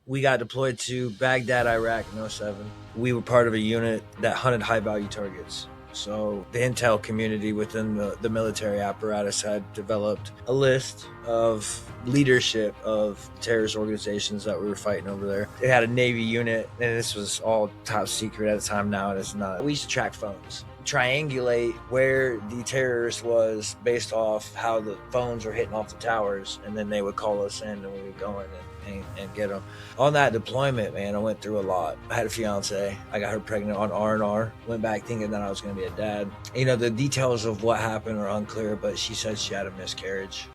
We got deployed to Baghdad, Iraq in '07. We were part of a unit that hunted high-value targets. So the intel community within the military apparatus had developed a list of leadership of terrorist organizations that we were fighting over there. They had a Navy unit, and this was all top secret at the time. Now it is not. We used to track phones, triangulate where the terrorist was based off how the phones were hitting off the towers, and then they would call us in and we would go in and get them. On that deployment, man, I went through a lot. I had a fiance. I got her pregnant on R&R. Went back thinking that I was going to be a dad. You know, the details of what happened are unclear, but she said she had a miscarriage.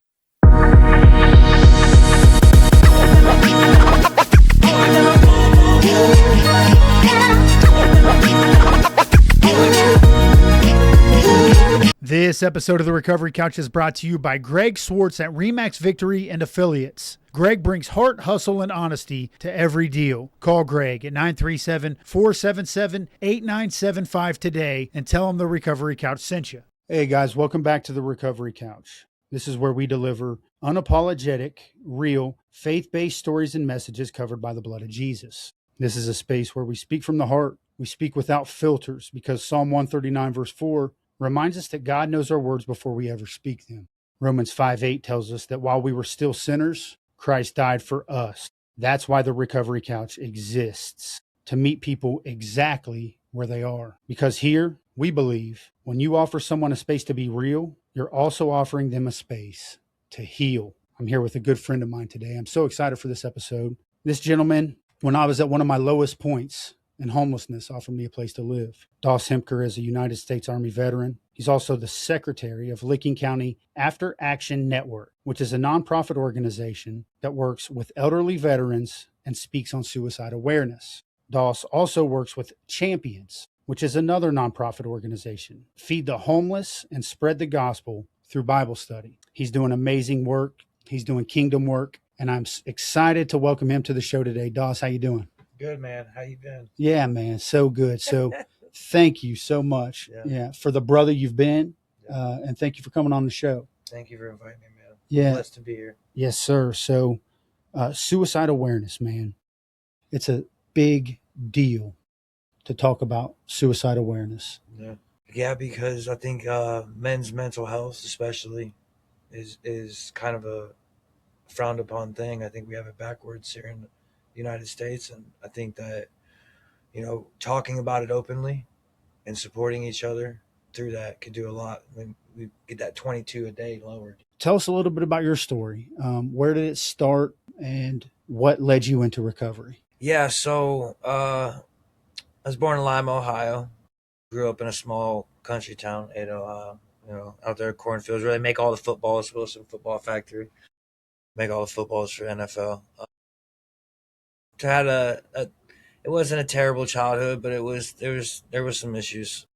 This episode of The Recovery Couch is brought to you by Greg Swartz at Remax Victory and Affiliates. Greg brings heart, hustle, and honesty to every deal. Call Greg at 937-477-8975 today and tell him The Recovery Couch sent you. Hey guys, welcome back to The Recovery Couch. This is where we deliver unapologetic, real, faith-based stories and messages covered by the blood of Jesus. This is a space where we speak from the heart. We speak without filters because Psalm 139 verse 4 reminds us that God knows our words before we ever speak them. Romans 5:8 tells us that while we were still sinners, Christ died for us. That's why the Recovery Couch exists, to meet people exactly where they are. Because here, we believe, when you offer someone a space to be real, you're also offering them a space to heal. I'm here with a good friend of mine today. I'm so excited for this episode. This gentleman, when I was at one of my lowest points in homelessness, offered me a place to live. Daus Hempker is a United States Army veteran. He's also the secretary of Licking County After Action Network, which is a nonprofit organization that works with elderly veterans and speaks on suicide awareness. Daus also works with Champions, which is another nonprofit organization. Feed the homeless and spread the gospel through Bible study. He's doing amazing work. He's doing kingdom work, and I'm excited to welcome him to the show today. Daus, how you doing? Good, man. How you been? Yeah, man. So good. So thank you so much for the brother you've been. And thank you for coming on the show. Thank you for inviting me, man. Yeah. Blessed to be here. Yes, sir. So suicide awareness, man. It's a big deal to talk about suicide awareness. Yeah, because I think men's mental health especially is kind of a frowned upon thing. I think we have it backwards here in the United States, and I think that, you know, talking about it openly and supporting each other through that could do a lot. I mean, we get that 22 a day lowered. Tell us a little bit about your story. Where did it start and what led you into recovery? Yeah, so I was born in Lima, Ohio. Grew up in a small country town, Ohio. You know, out there, cornfields, where they make all the footballs, Wilson Football Factory. Make all the footballs for NFL. I had it wasn't a terrible childhood, but there was some issues,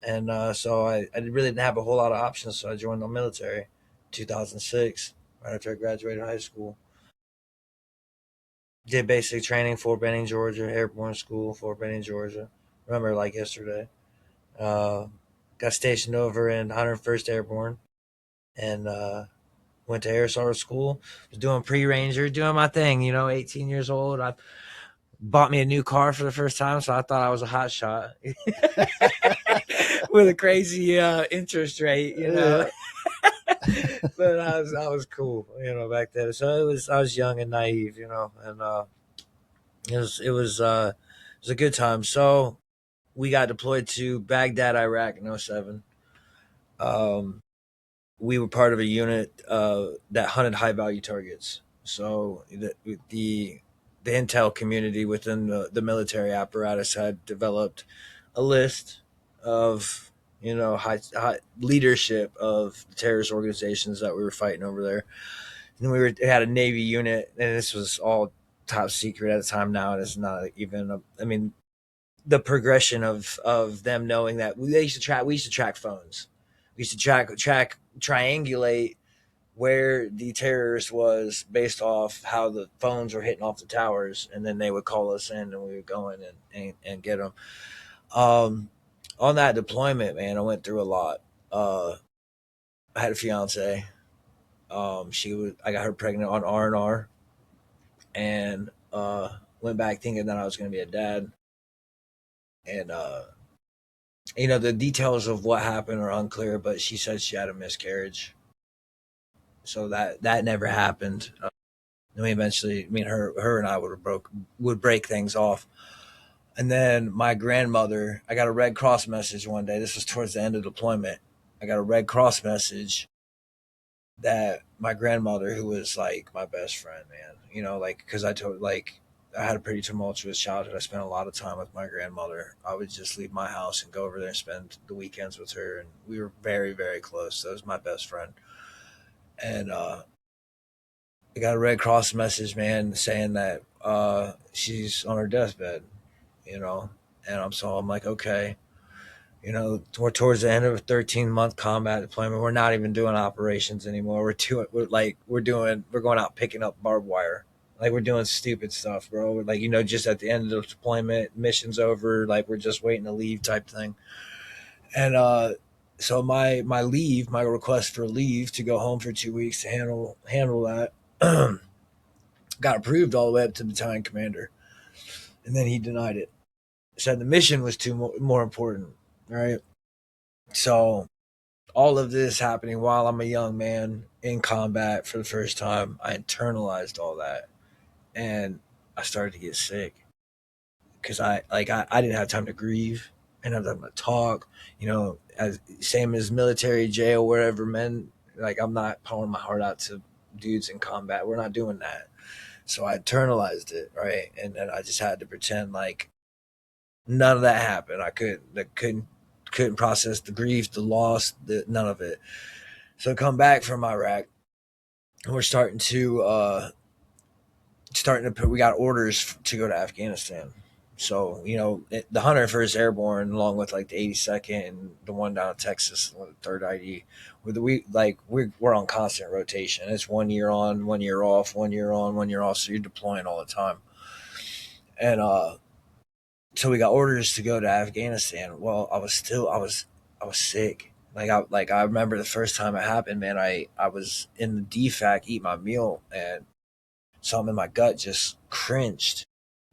and so I really didn't have a whole lot of options. So I joined the military, 2006, right after I graduated high school. Did basic training, Fort Benning, Georgia, Airborne School, Fort Benning, Georgia. Remember like yesterday. Got stationed over in 101st Airborne, and went to Air Sergeant School. Was doing pre-ranger, doing my thing. You know, 18 years old. I bought me a new car for the first time, so I thought I was a hot shot with a crazy interest rate, you know. But I was cool, you know, back then. So I was young and naive, you know, and it was a good time. So we got deployed to Baghdad, Iraq in '07. We were part of a unit that hunted high-value targets. So the intel community within the military apparatus had developed a list of, you know, high leadership of the terrorist organizations that we were fighting over there. And we had a Navy unit, and this was all top secret at the time. Now it is not even. I mean, the progression of them knowing that we used to track phones. We used to triangulate where the terrorist was based off how the phones were hitting off the towers, and then they would call us in and we would go in and get them. On that deployment, man, I went through a lot. Uh, I had a fiance. I got her pregnant on R&R, and went back thinking that I was going to be a dad. And the details of what happened are unclear, but she said she had a miscarriage, so that never happened. And we eventually, her and I would break things off. And then my grandmother, I got a Red Cross message one day. This was towards the end of deployment. I got a Red Cross message that my grandmother, who was like my best friend, man, like, because I had a pretty tumultuous childhood. I spent a lot of time with my grandmother. I would just leave my house and go over there and spend the weekends with her, and we were very, very close. That was my best friend. And I got a Red Cross message, man, saying that she's on her deathbed, you know, and I'm like, okay, we're towards the end of a 13-month combat deployment. We're not even doing operations anymore. We're going out picking up barbed wire. Like, we're doing stupid stuff, bro. Like, just at the end of the deployment, mission's over. Like, we're just waiting to leave type thing. And so my request for leave to go home for 2 weeks to handle that, got approved all the way up to battalion commander, and then he denied it. Said the mission was more important, right? So all of this happening while I'm a young man in combat for the first time, I internalized all that, and I started to get sick because I didn't have time to grieve, and I didn't have time to talk. As same as military jail, wherever men, like, I'm not pouring my heart out to dudes in combat. We're not doing that. So I internalized it, right, and then I just had to pretend like none of that happened. I couldn't process the grief, the loss, none of it. So I come back from Iraq, and we're we got orders to go to Afghanistan. So the 101st Airborne, along with like the 82nd and the one down in Texas, the third ID, we're on constant rotation. It's 1 year on, 1 year off, 1 year on, 1 year off. So you're deploying all the time, and so we got orders to go to Afghanistan. Well, I was sick. I remember the first time it happened, man. I was in the DFAC, eat my meal, and something in my gut just cringed,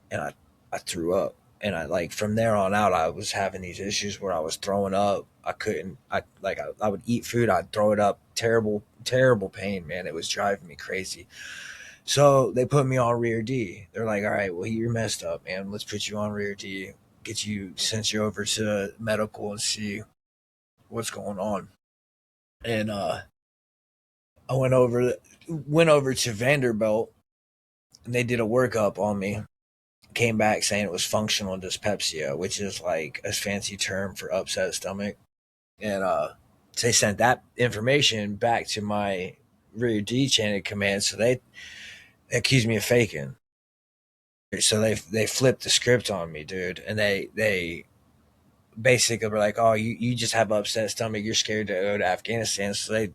and I threw up. And I, like, from there on out, I was having these issues where I was throwing up. I couldn't. I would eat food, I'd throw it up. Terrible, terrible pain, man. It was driving me crazy. So they put me on rear D. They're like, all right, well, you're messed up, man. Let's put you on rear D, send you over to medical and see what's going on. And I went over to Vanderbilt, and they did a workup on me. Came back saying it was functional dyspepsia, which is like a fancy term for upset stomach. And they sent that information back to my rear D chain of command. So they accused me of faking. So they flipped the script on me, dude, and they basically were like, "Oh, you just have upset stomach. You're scared to go to Afghanistan." So they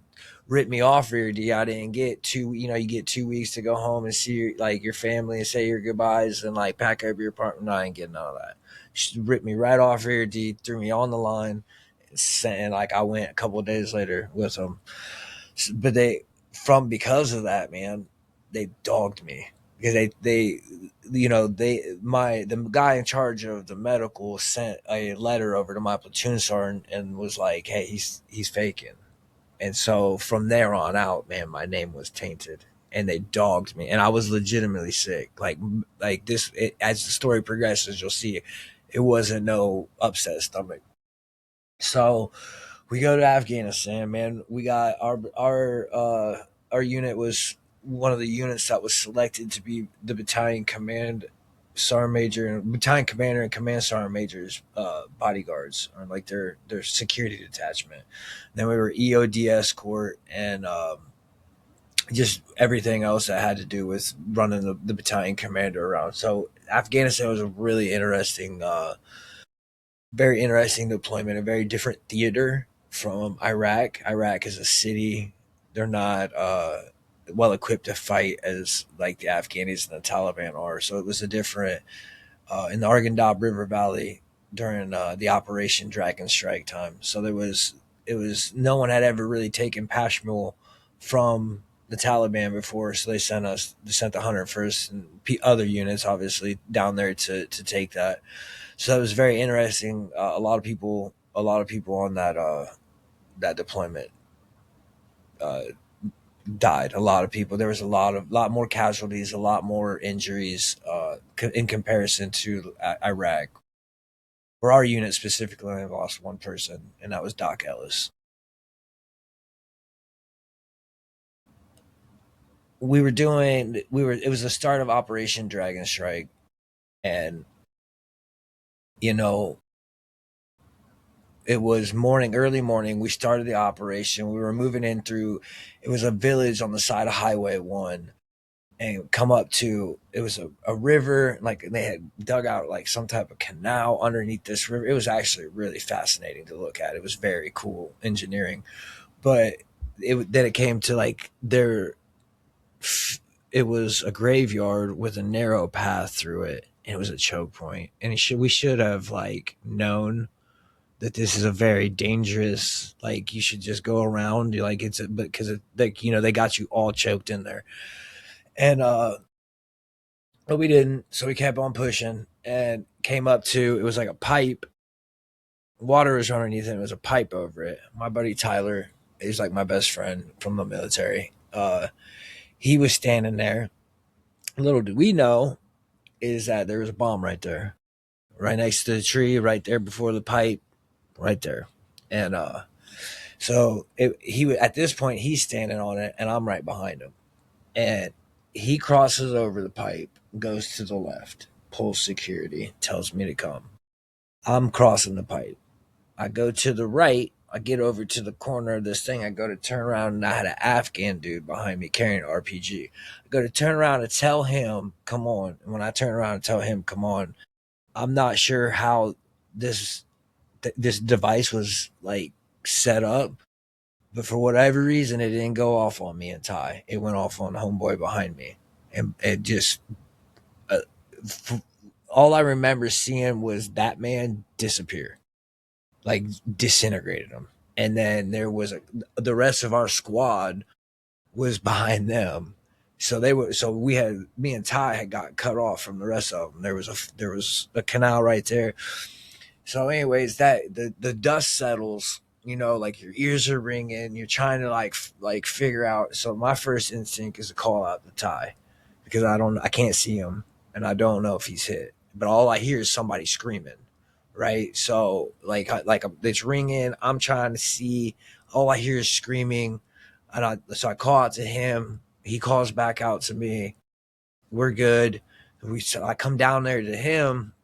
ripped me off rear D. I didn't get two. You get 2 weeks to go home and see your family and say your goodbyes and like pack up your apartment. No, I ain't getting none of that. She ripped me right off rear D, threw me on the line, and like I went a couple of days later with them. But because of that, man, they dogged me because the guy in charge of the medical sent a letter over to my platoon sergeant and was like, hey, he's faking. And so from there on out, man, my name was tainted, and they dogged me, and I was legitimately sick. As the story progresses, you'll see it wasn't no upset stomach. So we go to Afghanistan, man. We got our unit was one of the units that was selected to be the battalion command sergeant major and battalion commander and command sergeant major's bodyguards, or like their security detachment. Then we were EOD escort, and just everything else that had to do with running the battalion commander around. So Afghanistan was a really interesting very interesting deployment, a very different theater from Iraq. Iraq is a city. They're not well equipped to fight as like the Afghanis and the Taliban are. So it was a different in the Arghandab River Valley during the Operation Dragon Strike time. So there was no one had ever really taken Pashmul from the Taliban before, so they sent the 101st and other units obviously down there to take that. So that was very interesting. A lot of people on that deployment uh, died. A lot of people. There was lot more casualties, a lot more injuries in comparison to Iraq, where our unit specifically only lost one person, and that was Doc Ellis. It was the start of Operation Dragon Strike, and you know it was early morning. We started the operation. We were moving in through. It was a village on the side of Highway 1, and come up to it was a river, like they had dug out like some type of canal underneath this river. It was actually really fascinating to look at. It was very cool engineering, but then it came to like there it was a graveyard with a narrow path through it, and it was a choke point, and we should have like known that this is a very dangerous, like you should just go around, like it's a, but because like they got you all choked in there. And but we didn't, so we kept on pushing and came up to, it was like a pipe, water was underneath it, and it was a pipe over it. My buddy Tyler, he's like my best friend from the military, he was standing there. Little did we know is that there was a bomb right there, right next to the tree, right there before the pipe, right there. And he at this point he's standing on it, and I'm right behind him, and he crosses over the pipe, goes to the left, pulls security, tells me to come. I'm crossing the pipe. I go to the right. I get over to the corner of this thing. I go to turn around, and I had an Afghan dude behind me carrying an RPG. I go to turn around and tell him, come on. And when I turn around and tell him, come on, I'm not sure how this this device was like set up, but for whatever reason, it didn't go off on me and Ty. It went off on the homeboy behind me, and it just uh, all I remember seeing was that man disappear, like disintegrated him. And then the rest of our squad was behind them. So we had, me and Ty had got cut off from the rest of them. There was a canal right there. So anyways, that the dust settles, like your ears are ringing, you're trying to like figure out. So my first instinct is to call out the Ty, because I can't see him, and I don't know if he's hit. But all I hear is somebody screaming, right? So it's ringing. I'm trying to see. All I hear is screaming, and so I call out to him. He calls back out to me. We're good. So I come down there to him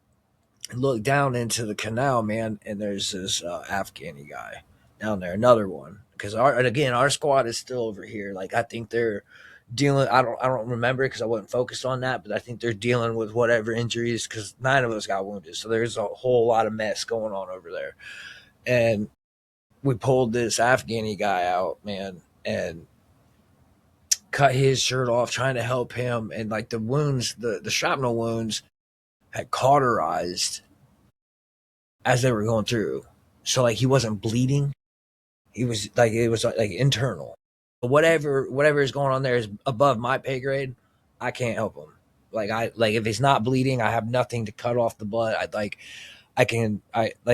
and look down into the canal, man, and there's this Afghani guy down there, another one. Because our squad is still over here. Like I think they're dealing. I don't remember because I wasn't focused on that, but I think they're dealing with whatever injuries because 9 of us got wounded. So there's a whole lot of mess going on over there. And we pulled this Afghani guy out, man, and cut his shirt off, trying to help him. And like the wounds, the shrapnel wounds had cauterized as they were going through. So like he wasn't bleeding. He was like, it was like internal. But whatever is going on there is above my pay grade. I can't help him. Like if he's not bleeding, I have nothing to cut off the blood. I like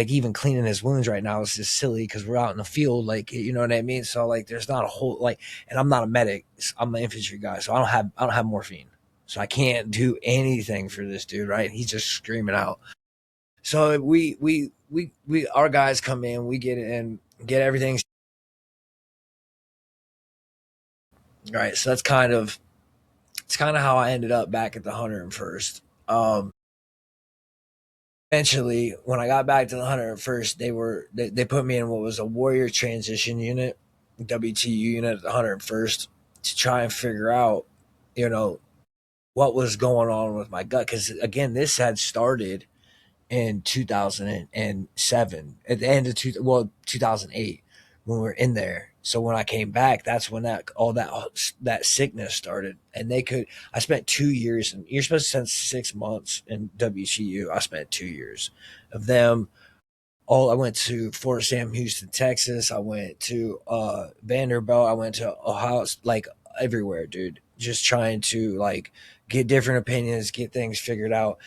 even cleaning his wounds right now is just silly because we're out in the field, like you know what I mean. So like there's not a whole like, and I'm not a medic. I'm an infantry guy, so I don't have morphine, so I can't do anything for this dude. Right? He's just screaming out. So we our guys come in, we get in, get everything right. So it's kind of how I ended up back at the 101st. Eventually, when I got back to the 101st, they put me in what was a warrior transition unit, WTU unit at the 101st, to try and figure out, you know, what was going on with my gut. Because again, this had started in 2007 at the end of 2008 when we were in there. So when I came back, that's when that sickness started. And I spent 2 years, and you're supposed to spend 6 months in WCU. I spent 2 years of them I went to Fort Sam Houston, Texas. I went to Vanderbilt. I went to Ohio, like everywhere, dude. Just trying to like get different opinions, get things figured out.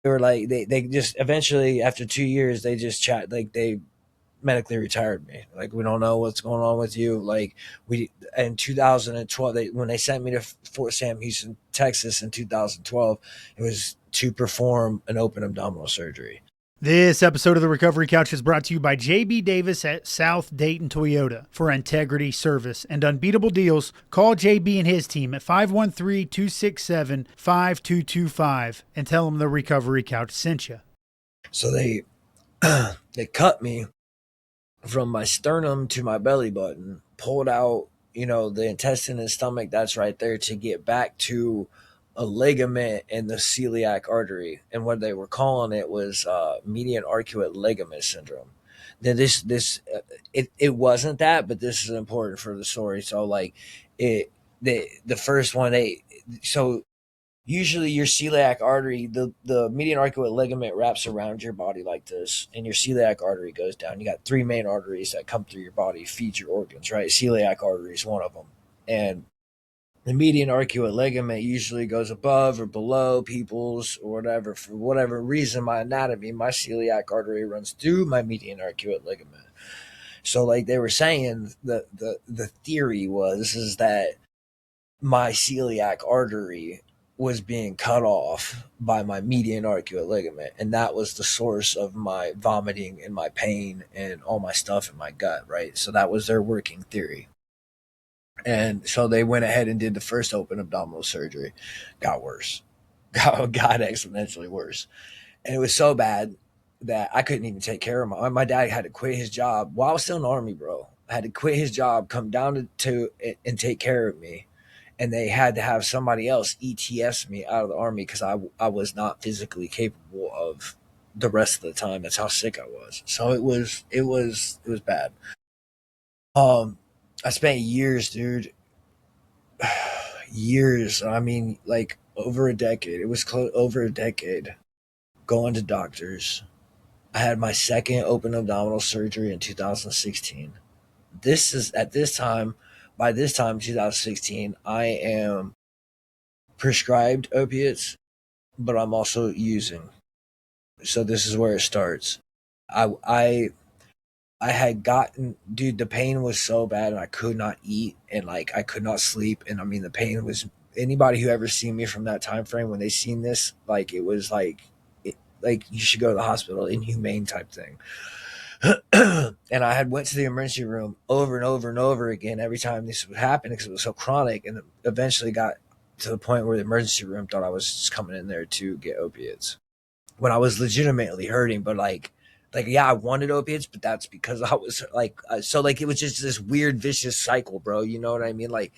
They were like they just eventually after 2 years they just chat like they medically retired me. Like we don't know what's going on with you. Like we in 2012 when they sent me to Fort Sam Houston, Texas in 2012, it was to perform an open abdominal surgery. This episode of the Recovery Couch is brought to you by JB Davis at South Dayton Toyota. For integrity, service, and unbeatable deals, call JB and his team at 513-267-5225 and tell them the Recovery Couch sent you. So they they cut me from my sternum to my belly button, pulled out, the intestine and stomach that's right there to get back to a ligament in the celiac artery. And what they were calling it was median arcuate ligament syndrome. Now it wasn't that, but this is important for the story. So like the first one, so usually your celiac artery, the median arcuate ligament wraps around your body like this, and your celiac artery goes down. You got three main arteries that come through your body, feed your organs, right? Celiac artery is one of them. And the median arcuate ligament usually goes above or below people's or whatever. For whatever reason, my anatomy, my celiac artery runs through my median arcuate ligament. So like they were saying, the theory is that my celiac artery was being cut off by my median arcuate ligament, and that was the source of my vomiting and my pain and all my stuff in my gut, right? So that was their working theory. And so they went ahead and did the first open abdominal surgery. Got worse. Got exponentially worse. And it was so bad that I couldn't even take care of my dad had to quit his job while I was still in the army, bro. I had to quit his job, come down to and take care of me, and they had to have somebody else ETS me out of the army because I was not physically capable of the rest of the time. That's how sick I was. So it was bad. I spent years, dude, years. I mean, like over a decade. It was over a decade going to doctors. I had my second open abdominal surgery in 2016. This is at this time. By this time, 2016, I am prescribed opiates, but I'm also using. So this is where it starts. I I I had gotten, dude, the pain was so bad and I could not eat and like I could not sleep, and I mean the pain was, anybody who ever seen me from that time frame when they seen this, like it was like you should go to the hospital, inhumane type thing. And I had went to the emergency room over and over and over again every time this would happen because it was so chronic, and eventually got to the point where the emergency room thought I was just coming in there to get opiates when I was legitimately hurting. But like yeah, I wanted opiates, but that's because I was like so like it was just this weird vicious cycle, bro. You know what I mean? Like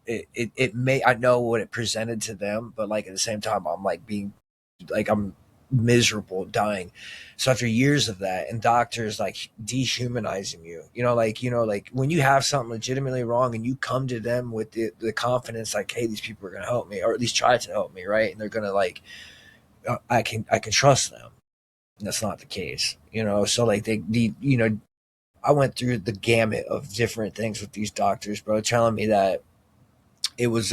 it may, I know what it presented to them, but like at the same time I'm like being like I'm miserable, dying. So after years of that, and doctors like dehumanizing you, like when you have something legitimately wrong and you come to them with the confidence, like, hey, these people are gonna help me, or at least try to help me, right? And they're gonna like, I can trust them. And that's not the case, So like I went through the gamut of different things with these doctors, bro, telling me that it was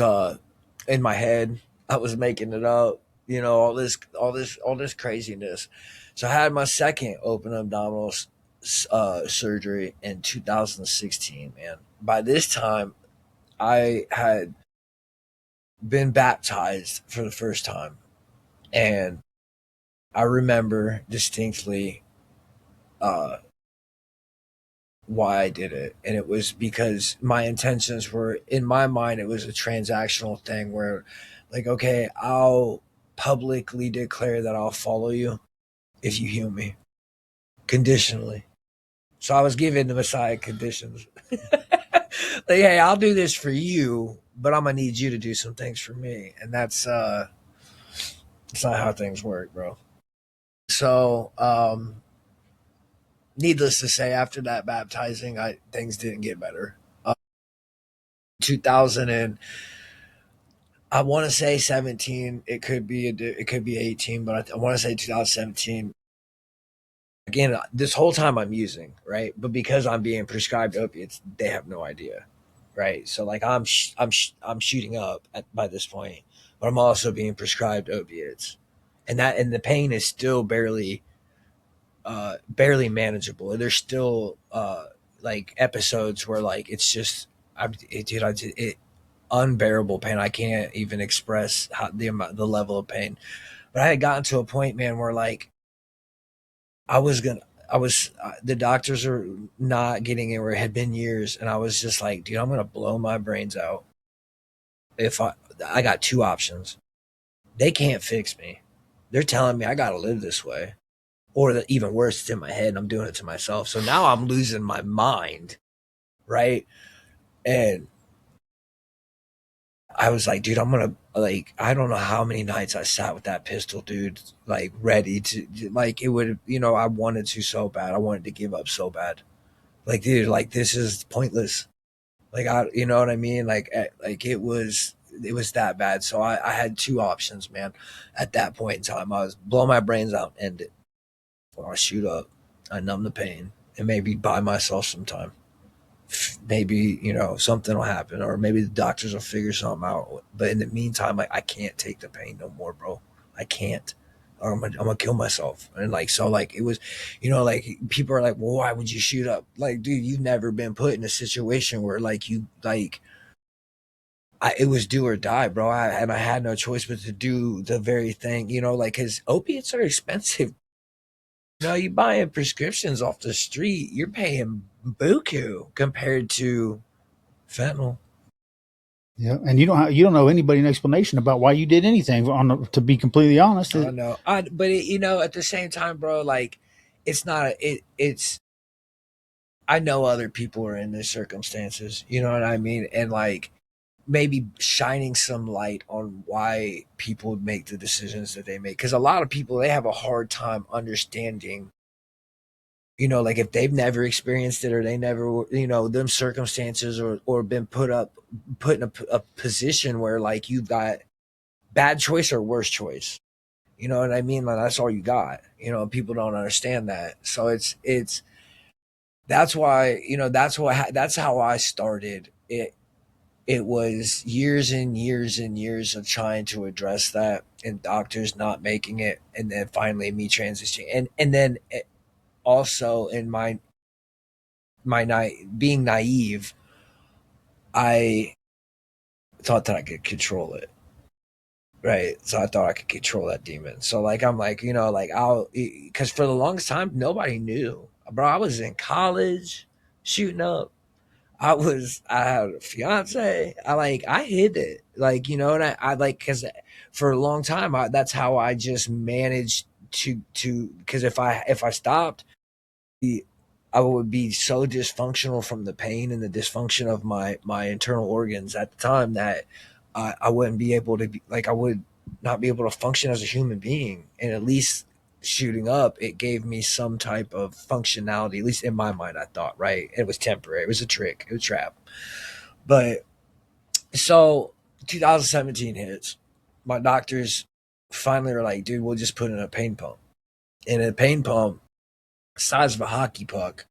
in my head. I was making it up, all this craziness. So I had my second open abdominal surgery in 2016, man. By this time, I had been baptized for the first time, and I remember distinctly uh, why I did it. And it was because my intentions were, in my mind, it was a transactional thing where, like, okay, I'll publicly declare that I'll follow you if you heal me conditionally. So I was given the Messiah conditions. Like, hey, I'll do this for you, but I'm gonna need you to do some things for me. And it's not how things work, bro. So, needless to say, after that baptizing, things didn't get better. 2000 and I want to say 17. It could be 18, but I want to say 2017. Again, this whole time I'm using, right? But because I'm being prescribed opiates, they have no idea, right? So like I'm shooting up by this point, but I'm also being prescribed opiates, and the pain is still barely manageable. There's still like episodes where like it's just dude, it unbearable pain. I can't even express how the level of pain. But I had gotten to a point, man, where like I was gonna. I was the doctors are not getting it where it had been years, and I was just like, dude, I'm gonna blow my brains out. If I got two options, they can't fix me. They're telling me I gotta live this way, or even worse, it's in my head and I'm doing it to myself. So now I'm losing my mind, right? And I was like, dude, I'm gonna like, I don't know how many nights I sat with that pistol, dude, like ready to, like, it would, I wanted to so bad. I wanted to give up so bad. Like, dude, like, this is pointless. Like, you know what I mean? Like it was that bad. So I had two options, man. At that point in time, I was blow my brains out and end it, or I shoot up, I numb the pain, and maybe buy myself some time. Maybe something will happen, or maybe the doctors will figure something out. But in the meantime, like, I can't take the pain no more, bro. I can't, or I'm gonna kill myself. And like, so like it was, like, people are like, well, why would you shoot up? Like, dude, you've never been put in a situation where like you like it was do or die, bro. And I had no choice but to do the very thing, like, because opiates are expensive. You buying prescriptions off the street, you're paying buku compared to fentanyl. Yeah, and you don't know anybody an explanation about why you did anything. To be completely honest, I know, but at the same time, bro, like, it's not it's. I know other people are in these circumstances. You know what I mean? And like, maybe shining some light on why people make the decisions that they make, because a lot of people, they have a hard time understanding. Like, if they've never experienced it, or they never, them circumstances, or been put in a position where like you've got bad choice or worse choice. You know what I mean? Like, that's all you got. People don't understand that. So it's that's why, that's how I started it. It was years and years and years of trying to address that, and doctors not making it, and then finally me transitioning, and then also in being naive, I thought that I could control it. Right. So I thought I could control that demon. So like, I'm like, like, because for the longest time, nobody knew. Bro, I was in college shooting up. I had a fiance. I hid it. Like, and I like, cause for a long time, that's how I just managed cause if I stopped, I would be so dysfunctional from the pain and the dysfunction of my internal organs at the time, that I wouldn't be able to be like, I would not be able to function as a human being. And at least shooting up, it gave me some type of functionality, at least in my mind. I thought, right, it was temporary, it was a trick, it was a trap. But so 2017 hits, my doctors finally were like, dude, we'll just put in a pain pump. And a pain pump size of a hockey puck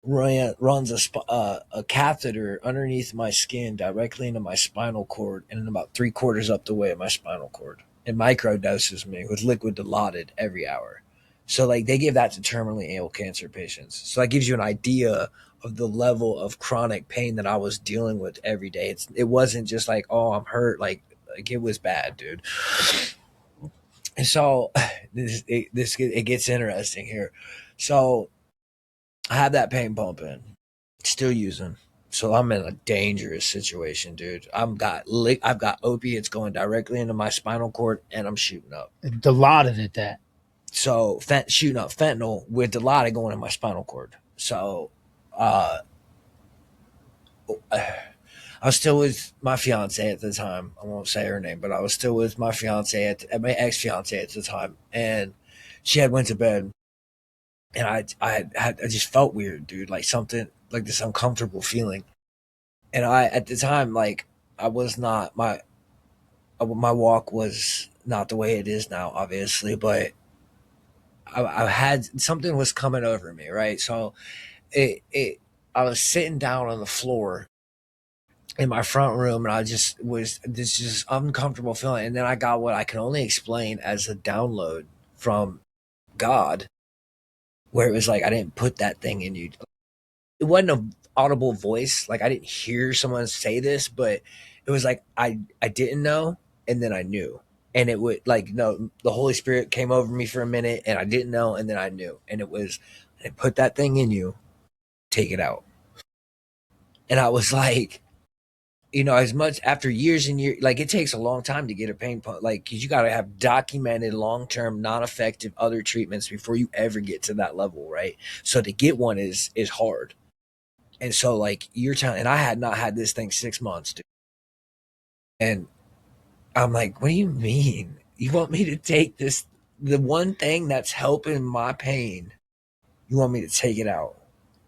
runs a catheter underneath my skin directly into my spinal cord, and about 3/4 up the way of my spinal cord, and microdoses me with liquid Dilaudid every hour. So like, they give that to terminally ill cancer patients. So that gives you an idea of the level of chronic pain that I was dealing with every day. It wasn't just like, oh, I'm hurt. Like it was bad, dude. And so it gets interesting here. So I have that pain pumping, still using. So I'm in a dangerous situation, dude. I've got opiates going directly into my spinal cord, and I'm shooting up. Dilaudid at that. So shooting up fentanyl with Dilaudid going in my spinal cord. So uh, I was still with my fiance at the time. I won't say her name, but I was still with my fiance my ex fiance at the time, and she had went to bed, and I just felt weird, dude. Like, something like this uncomfortable feeling. And I, at the time, like, I was not my walk was not the way it is now, obviously, but I had something was coming over me, right? So it I was sitting down on the floor in my front room, and I just was this just uncomfortable feeling, and then I got what I can only explain as a download from God, where it was like I didn't put that thing in you. It wasn't an audible voice, like I didn't hear someone say this, but it was like I didn't know, and then I knew. And it would like no, the Holy Spirit came over me for a minute, and I didn't know, and then I knew, and it was, I put that thing in you, take it out. And I was like, as much after years and years, like it takes a long time to get a pain point, like, because you got to have documented long term, non effective other treatments before you ever get to that level, right? So to get one is hard. And so, like, you're telling, and I had not had this thing 6 months, dude. And I'm like, what do you mean? You want me to take this, the one thing that's helping my pain, you want me to take it out?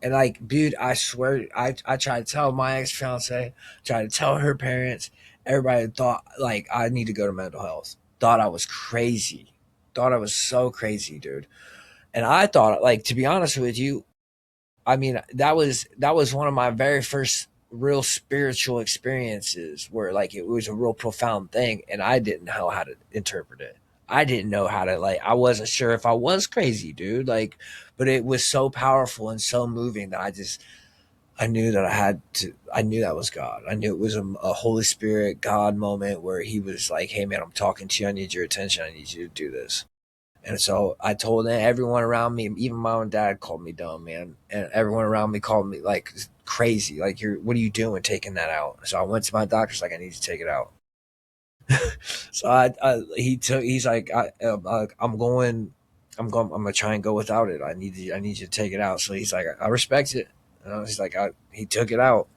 And like, dude, I swear, I tried to tell my ex fiance, tried to tell her parents. Everybody thought like I need to go to mental health. Thought I was crazy. Thought I was so crazy, dude. And I thought, like, to be honest with you, I mean, that was one of my very first real spiritual experiences where like it was a real profound thing, and I didn't know how to interpret it. I didn't know how to, like, I wasn't sure if I was crazy, dude. Like, but it was so powerful and so moving that I knew that I had to. I knew that was God. I knew it was a Holy Spirit God moment where He was like, "Hey, man, I'm talking to you. I need your attention. I need you to do this." And so I told everyone around me, even my own dad called me dumb, man. And everyone around me called me like crazy. Like, what are you doing taking that out? So I went to my doctor's like, I need to take it out. So he's like, I'm going to try and go without it. I need you to take it out. So he's like, I respect it. He's like, he took it out.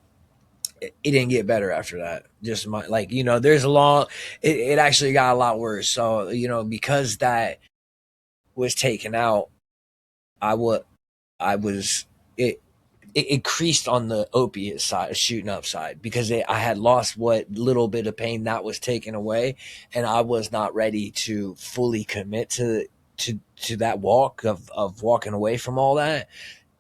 It didn't get better after that. Just my, like, there's a long, it actually got a lot worse. So, because that was taken out, I would I was it it increased on the opiate side, shooting up side, because I had lost what little bit of pain that was taken away, and I was not ready to fully commit to that walk of walking away from all that,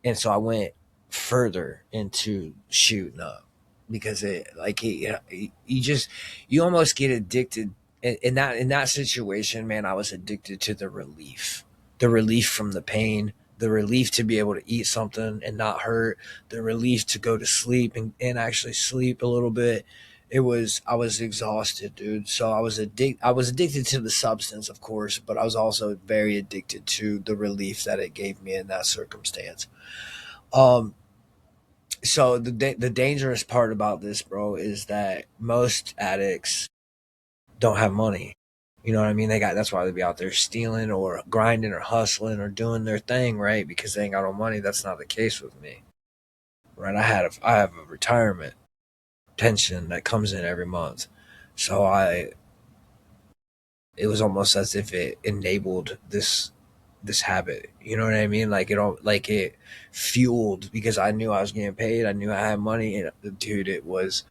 and so I went further into shooting up because you almost get addicted in that situation, man. I was addicted to the relief from the pain, the relief to be able to eat something and not hurt, the relief to go to sleep and actually sleep a little bit. I was exhausted, dude. So I was addicted to the substance, of course, but I was also very addicted to the relief that it gave me in that circumstance. um so the dangerous part about this, bro, is that most addicts don't have money. You know what I mean? That's why they be out there stealing or grinding or hustling or doing their thing, right? Because they ain't got no money. That's not the case with me, right? I have a retirement pension that comes in every month, so it was almost as if it enabled this habit. You know what I mean? Like it fueled, because I knew I was getting paid. I knew I had money, and dude, it was,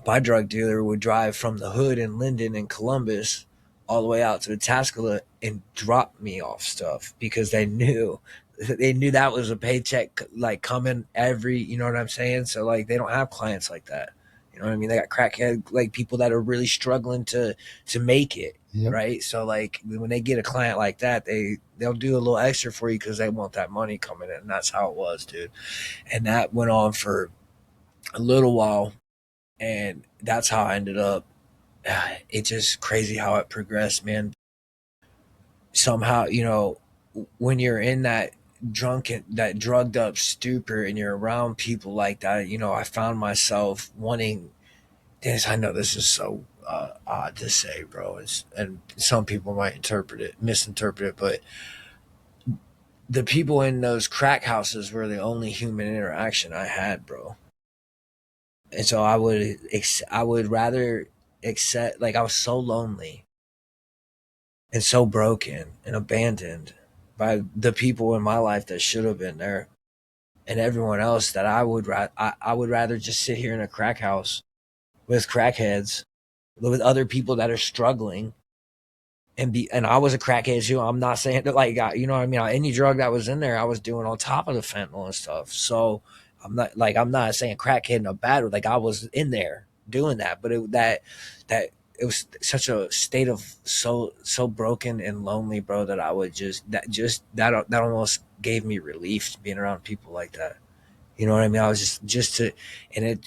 my drug dealer would drive from the hood in Linden and Columbus all the way out to Tascala and drop me off stuff because they knew that was a paycheck like coming every, you know what I'm saying? So like they don't have clients like that. You know what I mean? They got crackhead, like people that are really struggling to make it. Yep. Right. So like when they get a client like that, they'll do a little extra for you because they want that money coming in. And that's how it was, dude. And that went on for a little while, and that's how I ended up. It's just crazy how it progressed, man. Somehow, when you're in that drugged up stupor and you're around people like that, I found myself wanting this. I know this is so odd to say, bro, and some people might misinterpret it, but the people in those crack houses were the only human interaction I had, bro. And so I would rather accept, like, I was so lonely and so broken and abandoned by the people in my life that should have been there, and everyone else, that I would rather just sit here in a crack house with crackheads, with other people that are struggling, and I was a crackhead too. I'm not saying that like you know what I mean. Any drug that was in there, I was doing on top of the fentanyl and stuff. So I'm not saying crackhead in a bad way. Like I was in there doing that, but that it was such a state of so broken and lonely, bro, that I would that almost gave me relief being around people like that. You know what I mean? I was just to and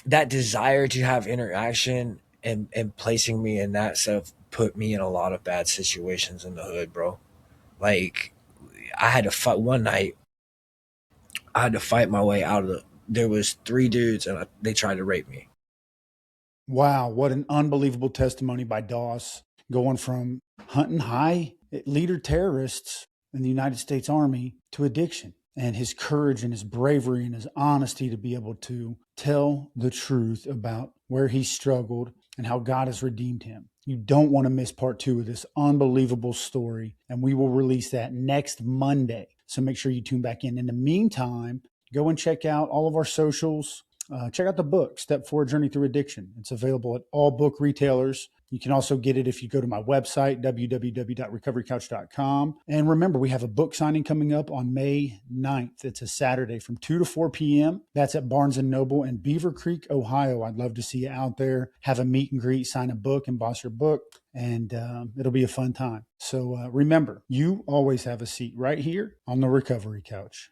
that desire to have interaction and placing me in that stuff put me in a lot of bad situations in the hood, bro. Like I had to fight one night. I had to fight my way out of the. There was three dudes and they tried to rape me. Wow, what an unbelievable testimony by Daus, going from hunting high leader terrorists in the United States Army to addiction, and his courage and his bravery and his honesty to be able to tell the truth about where he struggled and how God has redeemed him. You don't want to miss part 2 of this unbelievable story, and we will release that next Monday. So make sure you tune back in. In the meantime, go and check out all of our socials. Check out the book, Step 4 Journey Through Addiction. It's available at all book retailers. You can also get it if you go to my website, www.recoverycouch.com. And remember, we have a book signing coming up on May 9th. It's a Saturday from 2 to 4 p.m. That's at Barnes & Noble in Beaver Creek, Ohio. I'd love to see you out there. Have a meet and greet, sign a book, emboss your book, and it'll be a fun time. So remember, you always have a seat right here on the Recovery Couch.